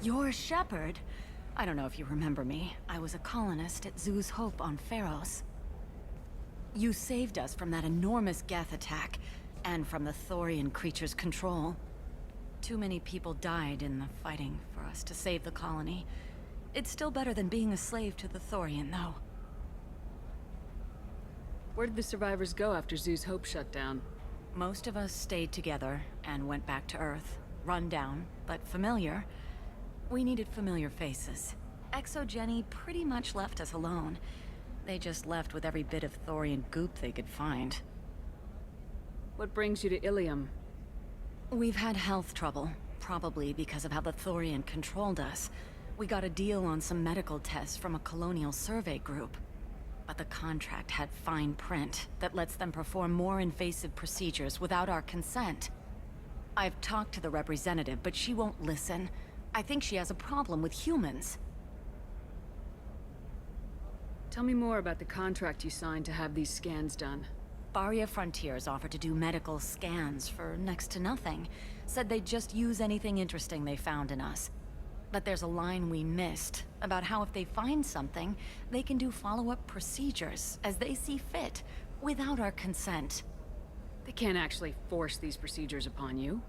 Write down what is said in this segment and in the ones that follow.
You're Shepard? I don't know if you remember me. I was a colonist at Zoo's Hope on Pharos. You saved us from that enormous Geth attack, and from the Thorian creature's control. Too many people died in the fighting for us to save the colony. It's still better than being a slave to the Thorian, though. Where did the survivors go after Zoo's Hope shut down? Most of us stayed together and went back to Earth. Run down, but familiar. We needed familiar faces. Exogeny pretty much left us alone. They just left with every bit of Thorian goop they could find. What brings you to Ilium? We've had health trouble, probably because of how the Thorian controlled us. We got a deal on some medical tests from a colonial survey group. But the contract had fine print that lets them perform more invasive procedures without our consent. I've talked to the representative, but she won't listen. I think she has a problem with humans. Tell me more about the contract you signed to have these scans done. Barria Frontiers offered to do medical scans for next to nothing. Said they'd just use anything interesting they found in us. But there's a line we missed about how if they find something, they can do follow-up procedures as they see fit, without our consent. They can't actually force these procedures upon you.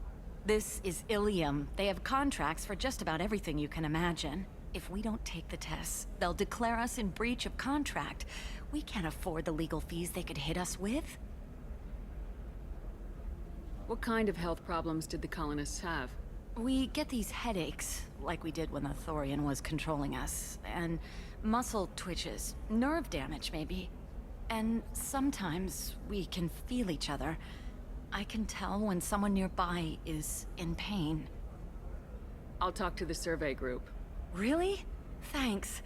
This is Ilium. They have contracts for just about everything you can imagine. If we don't take the tests, they'll declare us in breach of contract. We can't afford the legal fees they could hit us with. What kind of health problems did the colonists have? We get these headaches, like we did when the Thorian was controlling us, and muscle twitches, nerve damage maybe. And sometimes we can feel each other. I can tell when someone nearby is in pain. I'll talk to the survey group. Really? Thanks.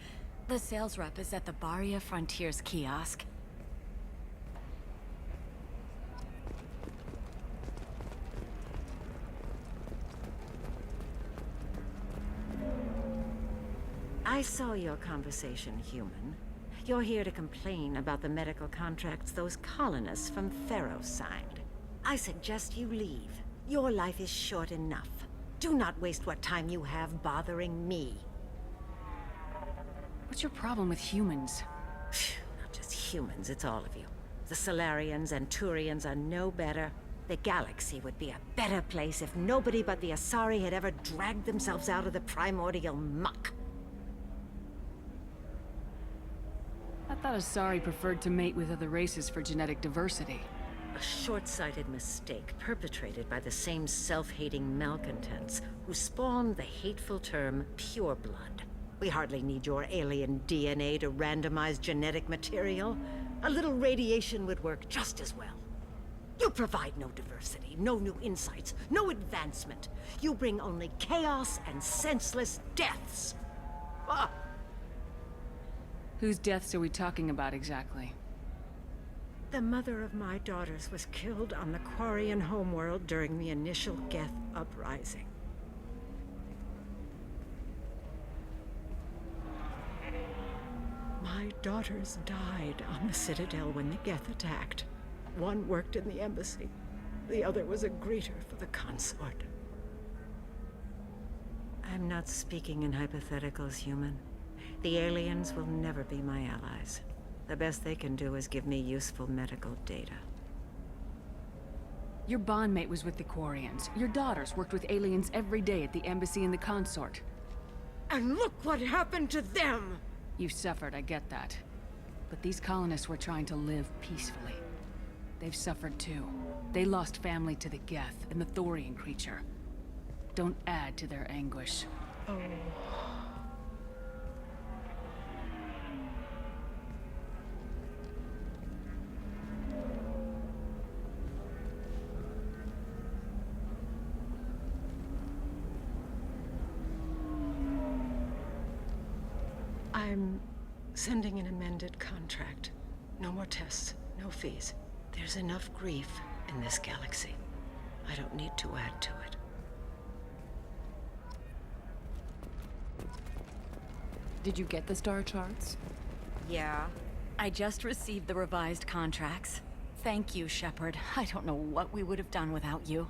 The sales rep is at the Barria Frontiers kiosk. I saw your conversation, human. You're here to complain about the medical contracts those colonists from Pharos signed. I suggest you leave. Your life is short enough. Do not waste what time you have bothering me. What's your problem with humans? Not just humans, it's all of you. The Solarians and Turians are no better. The galaxy would be a better place if nobody but the Asari had ever dragged themselves out of the primordial muck. I thought Asari preferred to mate with other races for genetic diversity. A short-sighted mistake perpetrated by the same self-hating malcontents who spawned the hateful term pureblood. We hardly need your alien DNA to randomize genetic material. A little radiation would work just as well. You provide no diversity, no new insights, no advancement. You bring only chaos and senseless deaths. Ah! Whose deaths are we talking about exactly? The mother of my daughters was killed on the Quarian homeworld during the initial Geth uprising. My daughters died on the Citadel when the Geth attacked. One worked in the embassy. The other was a greeter for the consort. I'm not speaking in hypotheticals, human. The aliens will never be my allies. The best they can do is give me useful medical data. Your bondmate was with the Quarians. Your daughters worked with aliens every day at the embassy and the consort. And look what happened to them! You suffered, I get that. But these colonists were trying to live peacefully. They've suffered too. They lost family to the Geth and the Thorian creature. Don't add to their anguish. Oh. I'm sending an amended contract. No more tests, no fees. There's enough grief in this galaxy. I don't need to add to it. Did you get the star charts? Yeah. I just received the revised contracts. Thank you, Shepard. I don't know what we would have done without you.